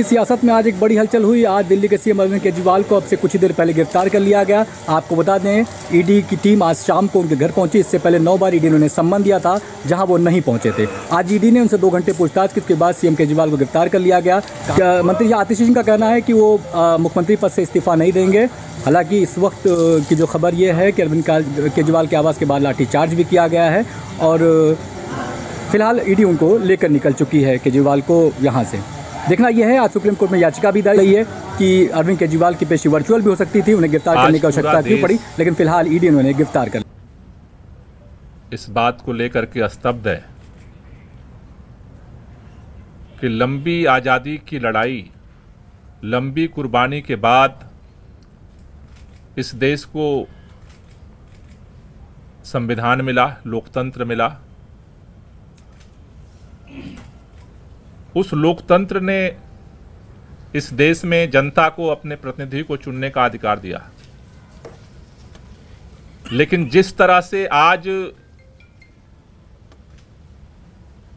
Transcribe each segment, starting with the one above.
सियासत में आज एक बड़ी हलचल हुई। आज दिल्ली के सीएम अरविंद केजरीवाल को अब से कुछ ही देर पहले गिरफ्तार कर लिया गया। आपको बता दें, ईडी की टीम आज शाम को उनके घर पहुंची। इससे पहले 9 बार ईडी ने उन्हें सम्मन दिया था, जहां वो नहीं पहुंचे थे। आज ईडी ने उनसे 2 घंटे पूछताछ की, उसके बाद सीएम केजरीवाल को गिरफ्तार कर लिया गया। मंत्री आतिश सिंह का कहना है कि वो मुख्यमंत्री पद से इस्तीफा नहीं देंगे। हालांकि इस वक्त की जो खबर ये है कि अरविंद केजरीवाल के आवास के बाद लाठीचार्ज भी किया गया है और फिलहाल ईडी उनको लेकर निकल चुकी है केजरीवाल को यहाँ से। देखना यह है, आज सुप्रीम कोर्ट में याचिका भी दायर हुई है कि अरविंद केजरीवाल की पेशी वर्चुअल भी हो सकती थी, उन्हें गिरफ्तार करने की आवश्यकता क्यों पड़ी, लेकिन फिलहाल ईडी ने उन्हें गिरफ्तार कर इस बात को लेकर के स्तब्ध है कि लंबी आज़ादी की लड़ाई, लंबी कुर्बानी के बाद इस देश को संविधान मिला, लोकतंत्र मिला। उस लोकतंत्र ने इस देश में जनता को अपने प्रतिनिधि को चुनने का अधिकार दिया, लेकिन जिस तरह से आज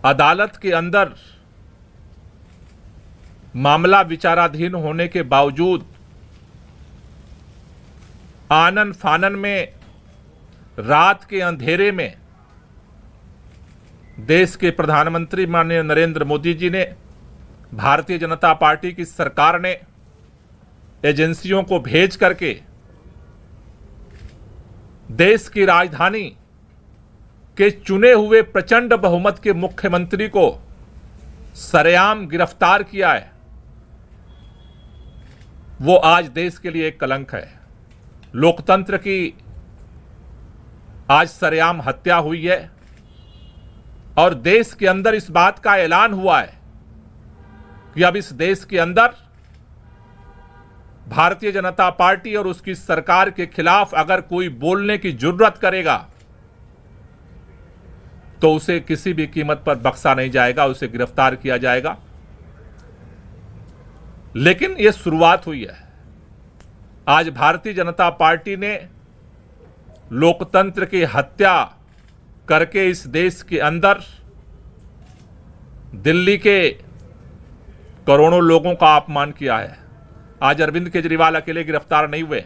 अदालत के अंदर मामला विचाराधीन होने के बावजूद आनन फानन में रात के अंधेरे में देश के प्रधानमंत्री माननीय नरेंद्र मोदी जी ने, भारतीय जनता पार्टी की सरकार ने एजेंसियों को भेज करके देश की राजधानी के चुने हुए प्रचंड बहुमत के मुख्यमंत्री को सरेआम गिरफ्तार किया है, वो आज देश के लिए एक कलंक है। लोकतंत्र की आज सरेआम हत्या हुई है और देश के अंदर इस बात का ऐलान हुआ है कि अब इस देश के अंदर भारतीय जनता पार्टी और उसकी सरकार के खिलाफ अगर कोई बोलने की जुर्रत करेगा तो उसे किसी भी कीमत पर बख्शा नहीं जाएगा, उसे गिरफ्तार किया जाएगा। लेकिन यह शुरुआत हुई है। आज भारतीय जनता पार्टी ने लोकतंत्र की हत्या करके इस देश के अंदर दिल्ली के करोड़ों लोगों का अपमान किया है। आज अरविंद केजरीवाल अकेले गिरफ्तार नहीं हुए।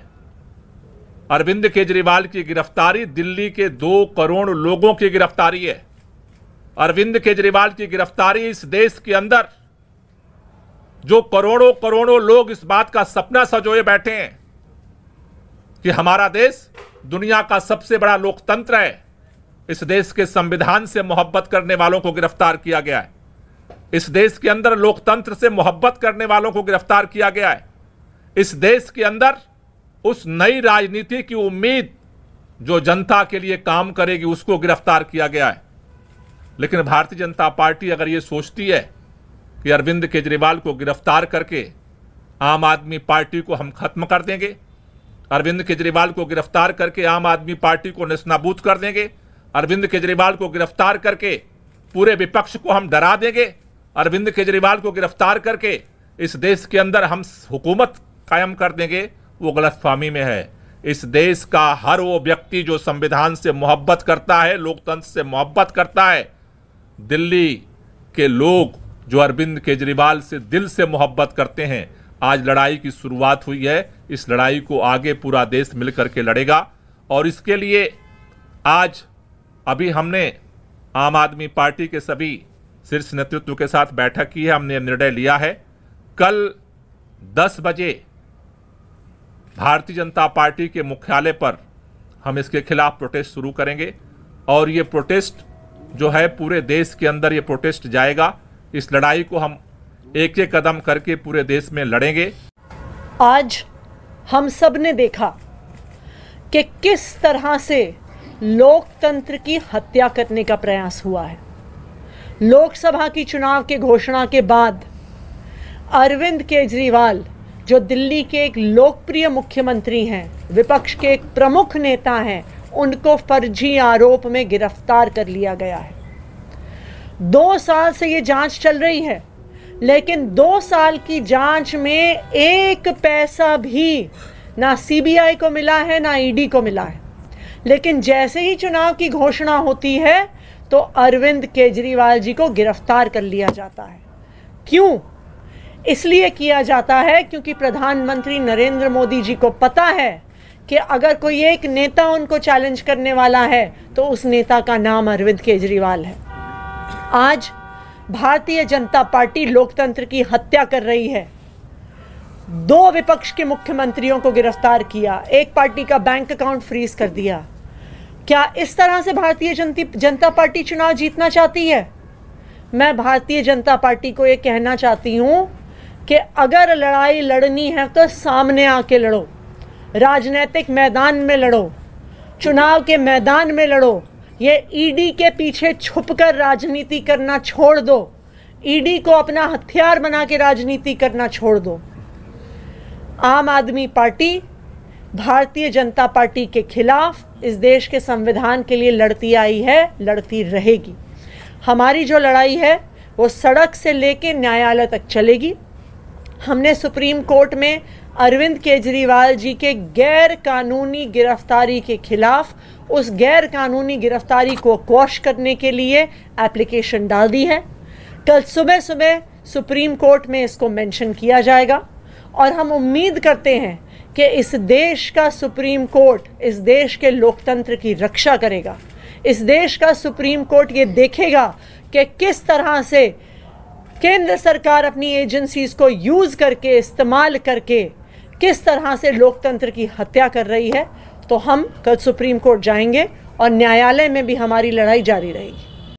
अरविंद केजरीवाल की गिरफ्तारी दिल्ली के 2 करोड़ लोगों की गिरफ्तारी है। अरविंद केजरीवाल की गिरफ्तारी इस देश के अंदर जो करोड़ों करोड़ों लोग इस बात का सपना सजोए बैठे हैं कि हमारा देश दुनिया का सबसे बड़ा लोकतंत्र है, इस देश के संविधान से मोहब्बत करने वालों को गिरफ्तार किया गया है। इस देश के अंदर लोकतंत्र से मोहब्बत करने वालों को गिरफ्तार किया गया है। इस देश के अंदर उस नई राजनीति की उम्मीद जो जनता के लिए काम करेगी उसको गिरफ्तार किया गया है। लेकिन भारतीय जनता पार्टी अगर ये सोचती है कि अरविंद केजरीवाल को गिरफ्तार करके आम आदमी पार्टी को हम खत्म कर देंगे, अरविंद केजरीवाल को गिरफ्तार करके आम आदमी पार्टी को नेस्तनाबूद कर देंगे, अरविंद केजरीवाल को गिरफ्तार करके पूरे विपक्ष को हम डरा देंगे, अरविंद केजरीवाल को गिरफ्तार करके इस देश के अंदर हम हुकूमत कायम कर देंगे, वो गलतफहमी में है। इस देश का हर वो व्यक्ति जो संविधान से मोहब्बत करता है, लोकतंत्र से मोहब्बत करता है, दिल्ली के लोग जो अरविंद केजरीवाल से दिल से मोहब्बत करते हैं, आज लड़ाई की शुरुआत हुई है। इस लड़ाई को आगे पूरा देश मिलकर के लड़ेगा और इसके लिए आज अभी हमने आम आदमी पार्टी के सभी शीर्ष नेतृत्व के साथ बैठक की है। हमने निर्णय लिया है कल 10 बजे भारतीय जनता पार्टी के मुख्यालय पर हम इसके खिलाफ प्रोटेस्ट शुरू करेंगे और ये प्रोटेस्ट जो है पूरे देश के अंदर ये प्रोटेस्ट जाएगा। इस लड़ाई को हम एक एक कदम करके पूरे देश में लड़ेंगे। आज हम सब ने देखा कि किस तरह से लोकतंत्र की हत्या करने का प्रयास हुआ है। लोकसभा की चुनाव के घोषणा के बाद अरविंद केजरीवाल जो दिल्ली के एक लोकप्रिय मुख्यमंत्री हैं, विपक्ष के एक प्रमुख नेता हैं, उनको फर्जी आरोप में गिरफ्तार कर लिया गया है। 2 साल से ये जांच चल रही है, लेकिन 2 साल की जांच में 1 पैसा भी ना सीबीआई को मिला है ना ईडी को मिला है। लेकिन जैसे ही चुनाव की घोषणा होती है तो अरविंद केजरीवाल जी को गिरफ्तार कर लिया जाता है। क्यों? इसलिए किया जाता है क्योंकि प्रधानमंत्री नरेंद्र मोदी जी को पता है कि अगर कोई एक नेता उनको चैलेंज करने वाला है तो उस नेता का नाम अरविंद केजरीवाल है। आज भारतीय जनता पार्टी लोकतंत्र की हत्या कर रही है। 2 विपक्ष के मुख्यमंत्रियों को गिरफ्तार किया, एक पार्टी का बैंक अकाउंट फ्रीज कर दिया। क्या इस तरह से भारतीय जनता पार्टी चुनाव जीतना चाहती है? मैं भारतीय जनता पार्टी को यह कहना चाहती हूं कि अगर लड़ाई लड़नी है तो सामने आके लड़ो, राजनीतिक मैदान में लड़ो, चुनाव के मैदान में लड़ो। ये ईडी के पीछे छुपकर राजनीति करना छोड़ दो, ईडी को अपना हथियार बना के राजनीति करना छोड़ दो। आम आदमी पार्टी भारतीय जनता पार्टी के खिलाफ इस देश के संविधान के लिए लड़ती आई है, लड़ती रहेगी। हमारी जो लड़ाई है वो सड़क से लेके न्यायालय तक चलेगी। हमने सुप्रीम कोर्ट में अरविंद केजरीवाल जी के गैर कानूनी गिरफ्तारी के खिलाफ उस गैर कानूनी गिरफ्तारी को क्वॉश करने के लिए एप्लीकेशन डाल दी है। कल सुबह सुबह सुप्रीम कोर्ट में इसको मेंशन किया जाएगा और हम उम्मीद करते हैं कि इस देश का सुप्रीम कोर्ट इस देश के लोकतंत्र की रक्षा करेगा। इस देश का सुप्रीम कोर्ट ये देखेगा कि किस तरह से केंद्र सरकार अपनी एजेंसीज को यूज करके, इस्तेमाल करके किस तरह से लोकतंत्र की हत्या कर रही है। तो हम कल सुप्रीम कोर्ट जाएंगे और न्यायालय में भी हमारी लड़ाई जारी रहेगी।